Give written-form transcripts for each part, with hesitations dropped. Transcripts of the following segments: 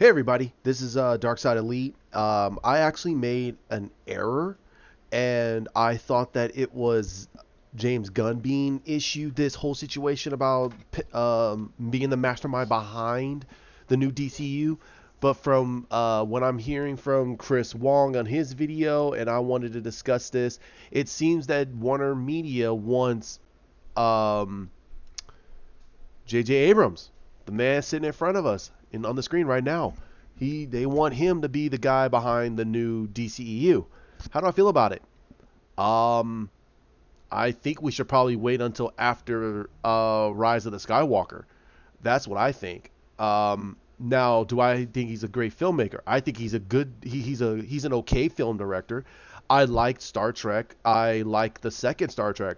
Hey everybody, this is Dark Side Elite. I actually made an error, and I thought that it was James Gunn being issued this whole situation about being the mastermind behind the new DCU. But from what I'm hearing from Chris Wong on his video, and I wanted to discuss this, it seems that Warner Media wants um, J.J. Abrams, the man sitting in front of us and on the screen right now. They want him to be the guy behind the new DCEU. How do I feel about it? Um, I think we should probably wait until after Rise of the Skywalker. That's what I think. Now, do I think he's a great filmmaker? I think he's a good. He's an okay film director. I liked Star Trek. I like the second Star Trek.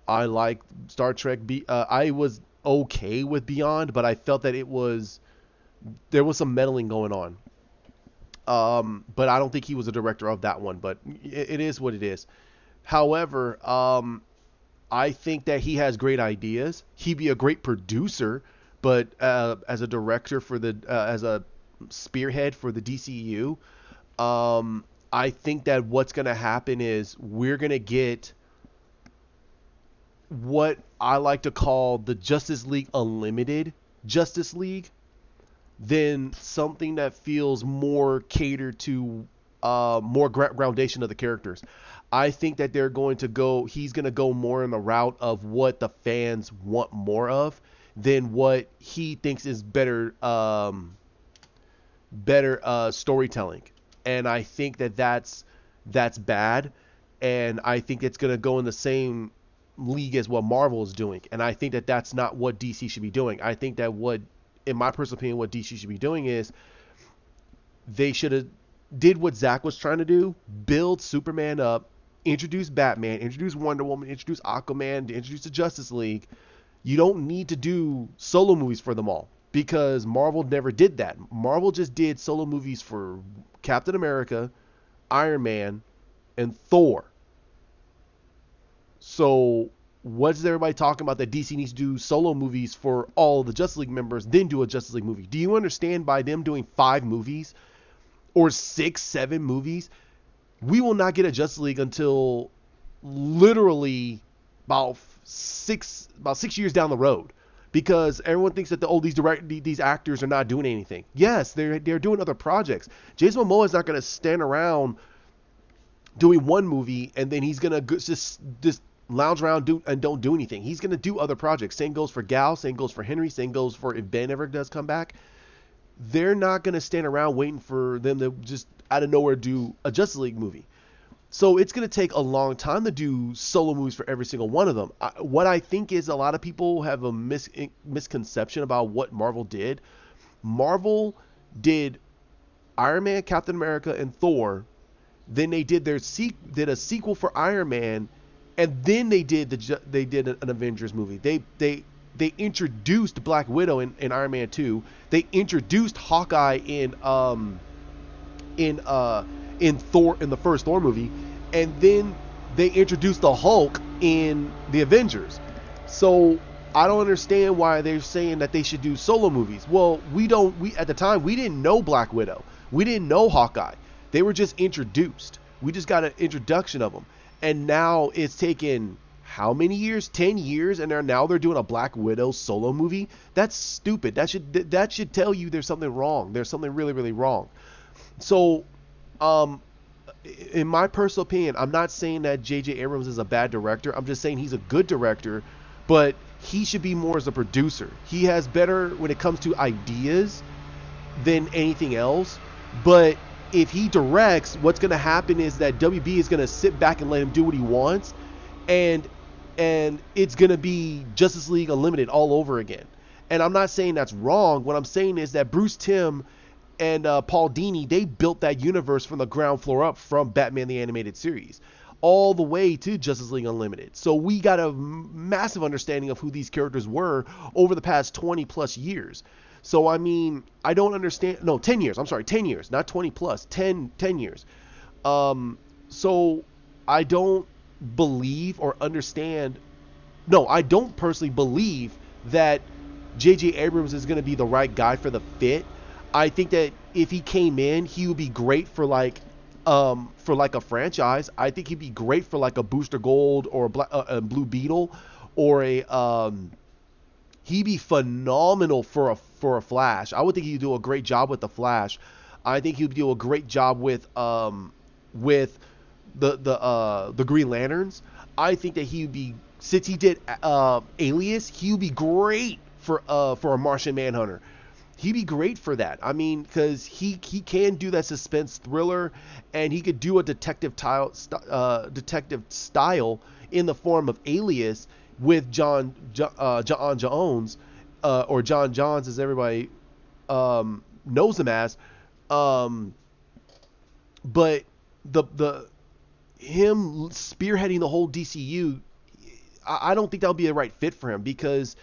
I like Star Trek. I was okay with Beyond, but I felt that there was some meddling going on. But I don't think he was a director of that one. But it is what it is. However, I think that he has great ideas. He'd be a great producer, but as a director as a spearhead for the DCU, I think that what's going to happen is we're going to get what I like to call the Justice League Unlimited Justice League, then something that feels more catered to more groundation of the characters. I think that he's going to go more in the route of what the fans want more of than what he thinks is better storytelling. And I think that that's bad. And I think it's going to go in the same league as what Marvel is doing. And I think that that's not what DC should be doing. I think that in my personal opinion, what DC should be doing is they should have did what Zack was trying to do, build Superman up, introduce Batman, introduce Wonder Woman, introduce Aquaman, introduce the Justice League. You don't need to do solo movies for them all because Marvel never did that. Marvel just did solo movies for Captain America, Iron Man, and Thor. So what's everybody talking about that DC needs to do solo movies for all the Justice League members, then do a Justice League movie? Do you understand by them doing 5 movies or 6, 7 movies, we will not get a Justice League until literally about 6 years down the road, because everyone thinks that these actors are not doing anything. Yes, they're doing other projects. Jason Momoa is not going to stand around doing one movie and then he's going to just lounge around and don't do anything. He's going to do other projects. Same goes for Gal, same goes for Henry, same goes for if Ben ever does come back. They're not going to stand around waiting for them to just out of nowhere do a Justice League movie. So it's going to take a long time to do solo movies for every single one of them. What I think is a lot of people have a misconception about what Marvel did. Marvel did Iron Man, Captain America, and Thor. Then they did a sequel for Iron Man, and then they did an Avengers movie. They introduced Black Widow in Iron Man 2. They introduced Hawkeye in Thor, in the first Thor movie, and then they introduced the Hulk in the Avengers. So I don't understand why they're saying that they should do solo movies. Well, we at the time we didn't know Black Widow. We didn't know Hawkeye. They were just introduced. We just got an introduction of them. And now it's taken how many years? 10 years, and they're doing a Black Widow solo movie? That's stupid. That should tell you there's something wrong. There's something really, really wrong. So, in my personal opinion, I'm not saying that J.J. Abrams is a bad director. I'm just saying he's a good director, but he should be more as a producer. He has better when it comes to ideas than anything else. But if he directs, what's going to happen is that WB is going to sit back and let him do what he wants, and it's going to be Justice League Unlimited all over again. And I'm not saying that's wrong. What I'm saying is that Bruce Timm and Paul Dini, they built that universe from the ground floor up, from Batman the Animated Series all the way to Justice League Unlimited. So we got a massive understanding of who these characters were over the past 20 plus years. So, I mean, I don't understand. No, 10 years. I'm sorry, 10 years, not 20 plus, 10 years. So I don't believe or understand. No, I don't personally believe that J.J. Abrams is going to be the right guy for the fit. I think that if he came in, he would be great for like a franchise. I think he'd be great for like a Booster Gold or a Blue Beetle or a he'd be phenomenal for a Flash. I would think he'd do a great job with the Flash. I think he'd do a great job with the Green Lanterns. I think that he would be, since he did Alias, he would be great for a Martian Manhunter. He'd be great for that. I mean, because he can do that suspense thriller, and he could do a detective style in the form of Alias with John Jones, or John Johns as everybody knows him as. Um, but the him spearheading the whole DCU, I don't think that would be the right fit for him, because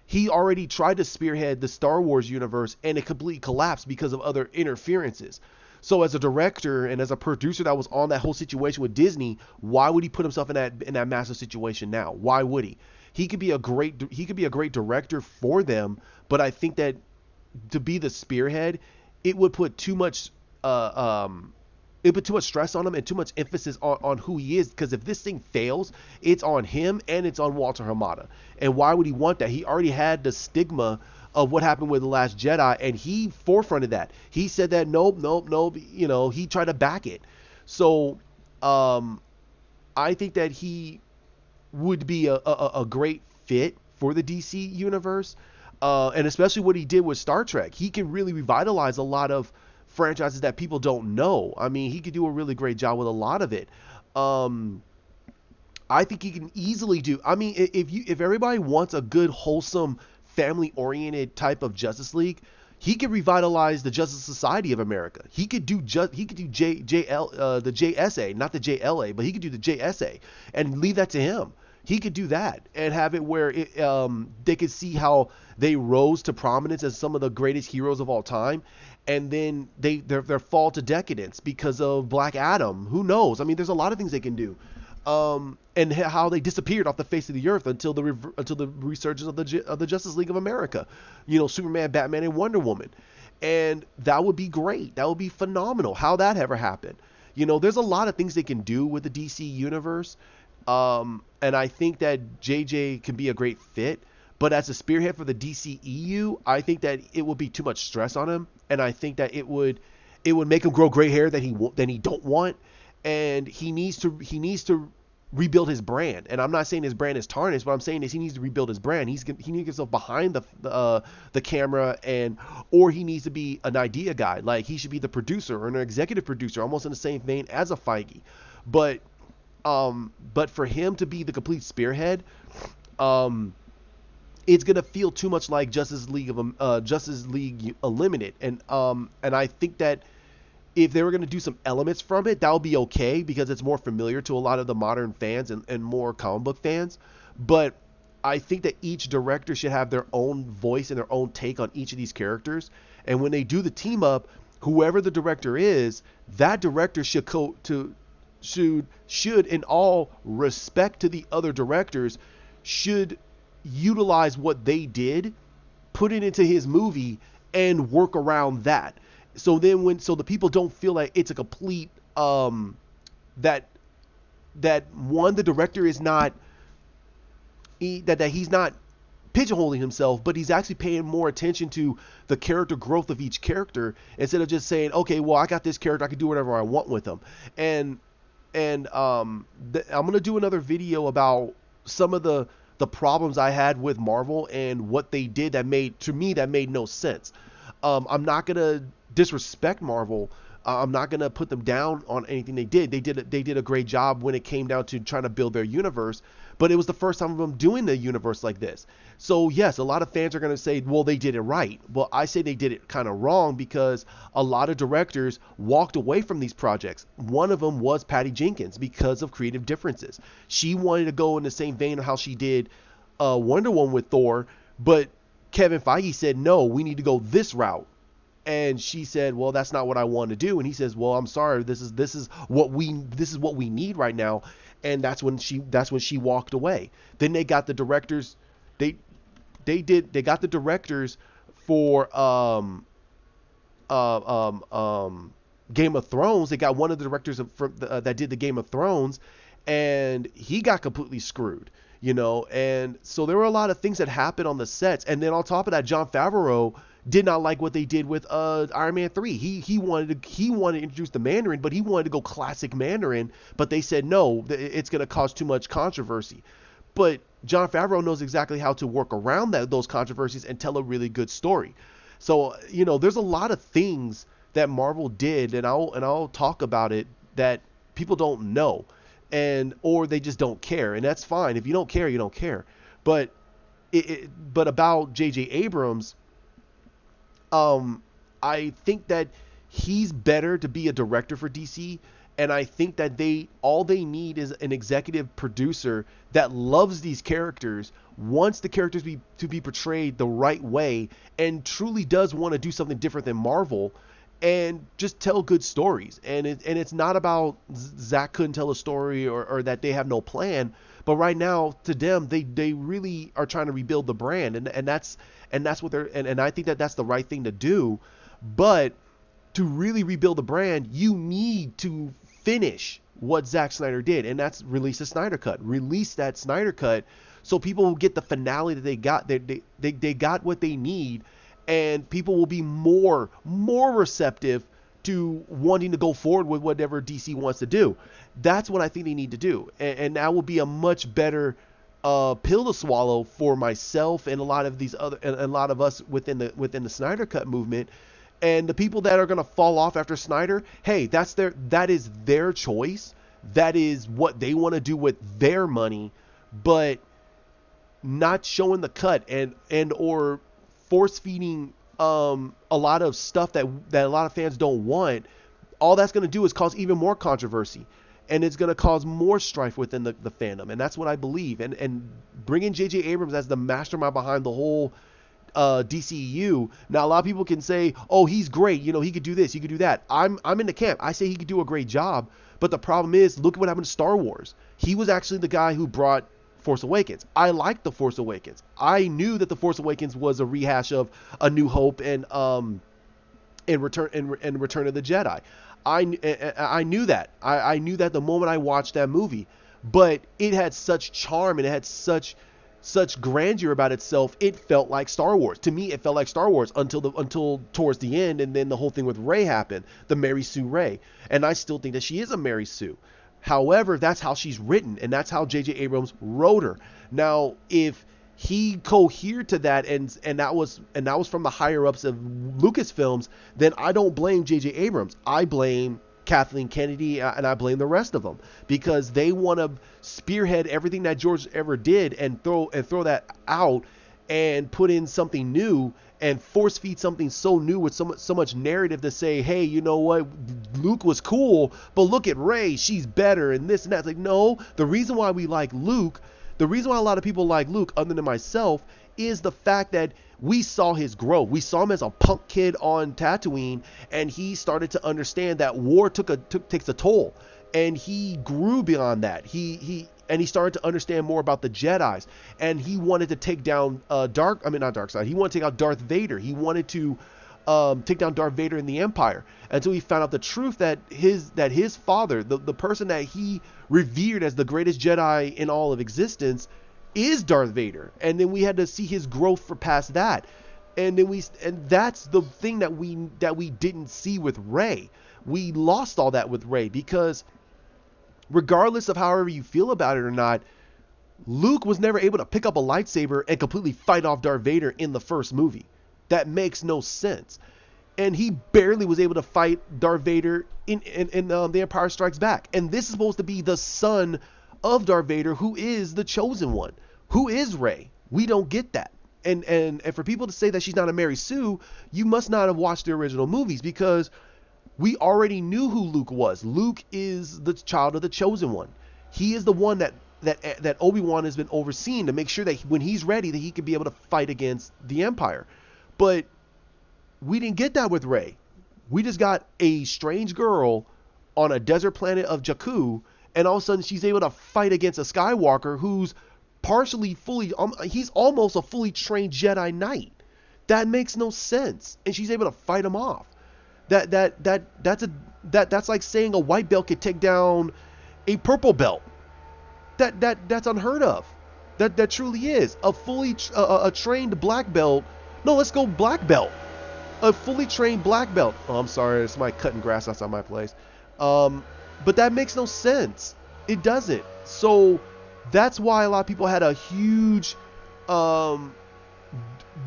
he already tried to spearhead the Star Wars universe and it completely collapsed because of other interferences. So as a director and as a producer that was on that whole situation with Disney, why would he put himself in that massive situation now? Why would he? He could be a great director for them, but I think that to be the spearhead, it would put too much it put too much stress on him and too much emphasis on who he is, because if this thing fails, it's on him and it's on Walter Hamada. And why would he want that? He already had the stigma of what happened with The Last Jedi, and he forefronted that. He said that nope, nope, nope, he tried to back it. So I think that he would be a great fit for the DC universe, and especially what he did with Star Trek. He can really revitalize a lot of franchises that people don't know. I mean, he could do a really great job with a lot of it. I think he can easily do. I mean, if everybody wants a good, wholesome, family-oriented type of Justice League, he could revitalize the Justice Society of America. He could do the JSA, not the JLA, but he could do the JSA and leave that to him. He could do that and have it where they could see how they rose to prominence as some of the greatest heroes of all time, and then their fall to decadence because of Black Adam. Who knows? I mean, there's a lot of things they can do, and how they disappeared off the face of the earth until the resurgence of the Justice League of America. Superman, Batman, and Wonder Woman, and that would be great. That would be phenomenal. How that ever happened? There's a lot of things they can do with the DC universe. And I think that JJ can be a great fit, but as a spearhead for the DCEU, I think that it would be too much stress on him, and I think that it would make him grow gray hair that he don't want, and he needs to rebuild his brand. And I'm not saying his brand is tarnished. What I'm saying is he needs to rebuild his brand. He needs to get himself behind the camera, or he needs to be an idea guy. Like, he should be the producer or an executive producer, almost in the same vein as a Feige. But for him to be the complete spearhead, it's gonna feel too much like Justice League Unlimited, and I think that if they were gonna do some elements from it, that would be okay, because it's more familiar to a lot of the modern fans and more comic book fans. But I think that each director should have their own voice and their own take on each of these characters, and when they do the team up, whoever the director is, that director should in all respect to the other directors, should utilize what they did, put it into his movie, and work around that. So the people don't feel like it's a complete that one, the director is not that he's not pigeonholing himself, but he's actually paying more attention to the character growth of each character, instead of just saying, okay, well, I got this character, I can do whatever I want with him. And I'm gonna do another video about some of the problems I had with Marvel and what they did that made no sense. I'm not gonna disrespect Marvel. I'm not gonna put them down on anything they did. They did a great job when it came down to trying to build their universe, but it was the first time of them doing the universe like this. So yes, a lot of fans are gonna say, well, they did it right. Well, I say they did it kind of wrong, because a lot of directors walked away from these projects. One of them was Patty Jenkins, because of creative differences. She wanted to go in the same vein of how she did Wonder Woman with Thor, but Kevin Feige said, no, we need to go this route. And she said, well, that's not what I want to do. And he says, well, I'm sorry, this is what we need right now. And that's when she walked away. Then they got the directors. They got the directors for Game of Thrones. They got one of the directors that did the Game of Thrones, and he got completely screwed. And so there were a lot of things that happened on the sets, and then on top of that, Jon Favreau did not like what they did with Iron Man 3. He wanted to introduce the Mandarin, but he wanted to go classic Mandarin, but they said no, it's going to cause too much controversy. But Jon Favreau knows exactly how to work around those controversies and tell a really good story. So, there's a lot of things that Marvel did, and I'll talk about it, that people don't know, or they just don't care, and that's fine. If you don't care, you don't care. But but about J.J. Abrams, I think that he's better to be a director for DC, and I think that all they need is an executive producer that loves these characters, wants the characters to be portrayed the right way, and truly does want to do something different than Marvel, and just tell good stories. And it's not about Zach couldn't tell a story or that they have no plan, but right now to them they really are trying to rebuild the brand, and that's what they're and I think that that's the right thing to do. But to really rebuild the brand, you need to finish what Zack Snyder did, and that's release a Snyder Cut. Release that Snyder Cut so people will get the finale that they got. They got what they need, and people will be more receptive to wanting to go forward with whatever DC wants to do. That's what I think they need to do, and that will be a much better pill to swallow for myself and a lot of us within the Snyder Cut movement. And the people that are going to fall off after Snyder, hey, that is their choice. That is what they want to do with their money, but not showing the cut and or force feeding a lot of stuff that a lot of fans don't want. All that's going to do is cause even more controversy, and it's going to cause more strife within the fandom. And that's what I believe. And bringing J.J. Abrams as the mastermind behind the whole DCEU. Now a lot of people can say, oh, he's great, he could do this, he could do that. I'm in the camp. I say he could do a great job, but the problem is, look at what happened to Star Wars. He was actually the guy who brought Force Awakens. I liked the Force Awakens. I knew that the Force Awakens was a rehash of A New Hope and Return of the Jedi. I knew that. I knew that the moment I watched that movie, but it had such charm and it had such grandeur about itself. It felt like Star Wars. To me, it felt like Star Wars until towards the end, and then the whole thing with Rey happened, the Mary Sue Rey. And I still think that she is a Mary Sue. However, that's how she's written, and that's how J.J. Abrams wrote her. Now, if he cohered to that, and that was from the higher ups of Lucasfilms, then I don't blame J.J. Abrams. I blame Kathleen Kennedy, and I blame the rest of them, because they want to spearhead everything that George ever did and throw that out and put in something new and force feed something so new with so much narrative to say, hey, you know what, Luke was cool, but look at Rey, she's better, and this and that. It's like, no, the reason why we like Luke, the reason why a lot of people like Luke, other than myself, is the fact that we saw his growth. We saw him as a punk kid on Tatooine, and he started to understand that war takes a toll, and he grew beyond that. He started to understand more about the Jedis, and he wanted to take down He wanted to take out Darth Vader. He wanted to take down Darth Vader in the Empire, until he found out the truth that his father, the person that he revered as the greatest Jedi in all of existence, is Darth Vader. And then we had to see his growth for past that, and that's the thing that we didn't see with Rey. We lost all that with Rey, because regardless of however you feel about it or not, Luke was never able to pick up a lightsaber and completely fight off Darth Vader in the first movie. That makes no sense. And he barely was able to fight Darth Vader in The Empire Strikes Back. And this is supposed to be the son of Darth Vader, who is the chosen one. Who is Rey? We don't get that. And for people to say that she's not a Mary Sue, you must not have watched the original movies, because we already knew who Luke was. Luke is the child of the chosen one. He is the one that Obi-Wan has been overseeing to make sure that when he's ready, that he can be able to fight against the Empire. But we didn't get that with Rey. We just got a strange girl on a desert planet of Jakku, and all of a sudden she's able to fight against a Skywalker who's he's almost a fully trained Jedi Knight. That makes no sense. And she's able to fight him off. That's like saying a white belt could take down a purple belt. That's unheard of. That truly is a fully a trained black belt. No, let's go black belt. A fully trained black belt. Oh, I'm sorry, it's somebody cutting grass outside my place. But that makes no sense. It doesn't. So that's why a lot of people had a huge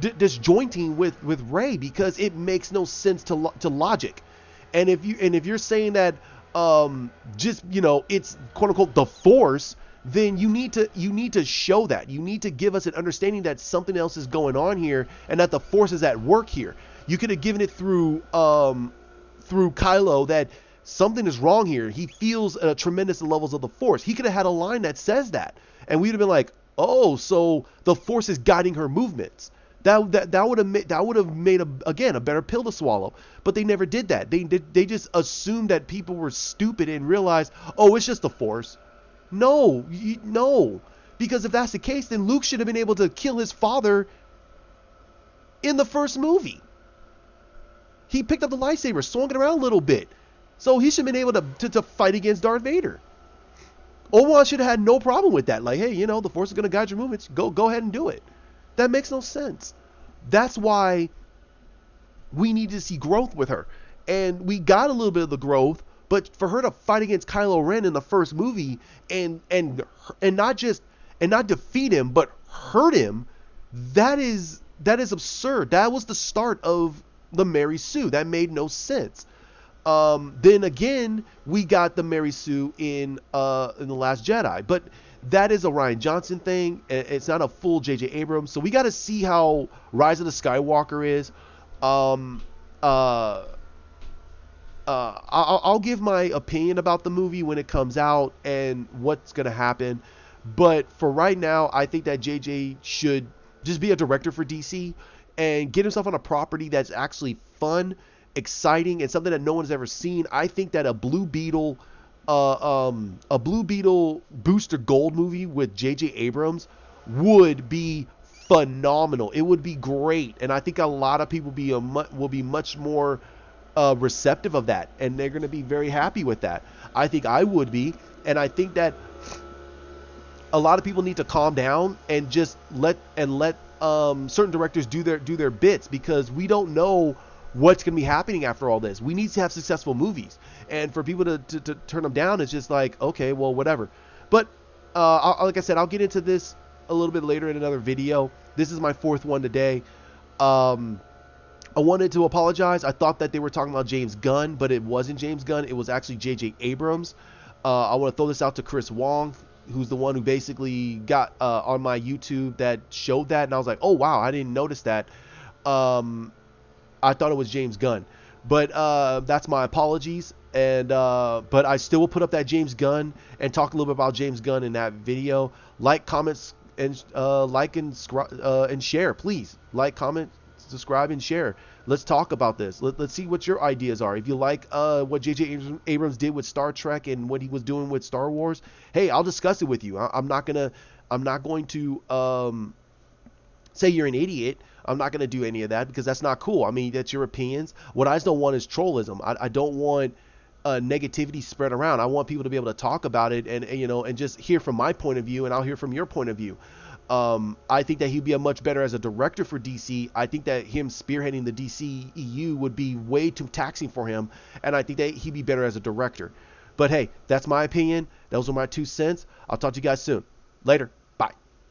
disjointing with Ray, because it makes no sense to logic. And if you're saying that just it's quote unquote the Force, then you need to show that. You need to give us an understanding that something else is going on here and that the Force is at work here. You could have given it through Kylo that something is wrong here. He feels tremendous levels of the Force. He could have had a line that says that, and we'd have been like, oh, so the Force is guiding her movements. That would have made a better pill to swallow. But they never did that. They just assumed that people were stupid and realized, oh, it's just the Force. No, because if that's the case, then Luke should have been able to kill his father in the first movie. He picked up the lightsaber, swung it around a little bit, so he should have been able to fight against Darth Vader. Obi-Wan should have had no problem with that. Like, hey, the Force is going to guide your movements. Go ahead and do it. That makes no sense. That's why we need to see growth with her, and we got a little bit of the growth. But for her to fight against Kylo Ren in the first movie and not defeat him, but hurt him, that is absurd. That was the start of the Mary Sue. That made no sense. Then again, we got the Mary Sue in The Last Jedi, but that is a Rian Johnson thing. It's not a full J.J. Abrams, so we got to see how Rise of the Skywalker is. I'll give my opinion about the movie when it comes out and what's going to happen. But for right now, I think that JJ should just be a director for DC and get himself on a property that's actually fun, exciting, and something that no one's ever seen. I think that a Blue Beetle Booster Gold movie with JJ Abrams would be phenomenal. It would be great. And I think a lot of people will be much more receptive of that, and they're going to be very happy with that. I think I would be, and I think that a lot of people need to calm down and just let certain directors do their bits, because we don't know what's going to be happening after all this. We need to have successful movies, and for people to turn them down, it's just like, okay, well, whatever. But like I said, I'll get into this a little bit later in another video. This is my fourth one today. I wanted to apologize. I thought that they were talking about James Gunn, but it wasn't James Gunn. It was actually J.J. Abrams. I want to throw this out to Chris Wong, who's the one who basically got on my YouTube that showed that, and I was like, oh wow, I didn't notice that. I thought it was James Gunn, but that's my apologies. And but I still will put up that James Gunn and talk a little bit about James Gunn in that video. Like, comments, and and share, please. Like, comment, subscribe, and share. Let's talk about this. Let's see what your ideas are. If you like what J.J. Abrams did with Star Trek and what he was doing with Star Wars, hey, I'll discuss it with you. I'm not going to say you're an idiot. I'm not going to do any of that, because that's not cool. I mean, that's your opinions. What I just don't want is trollism. I don't want negativity spread around. I want people to be able to talk about it and just hear from my point of view, and I'll hear from your point of view. I think that he'd be a much better as a director for DC. I think that him spearheading the DCEU would be way too taxing for him, and I think that he'd be better as a director. But hey, that's my opinion. Those are my 2 cents. I'll talk to you guys soon. Later.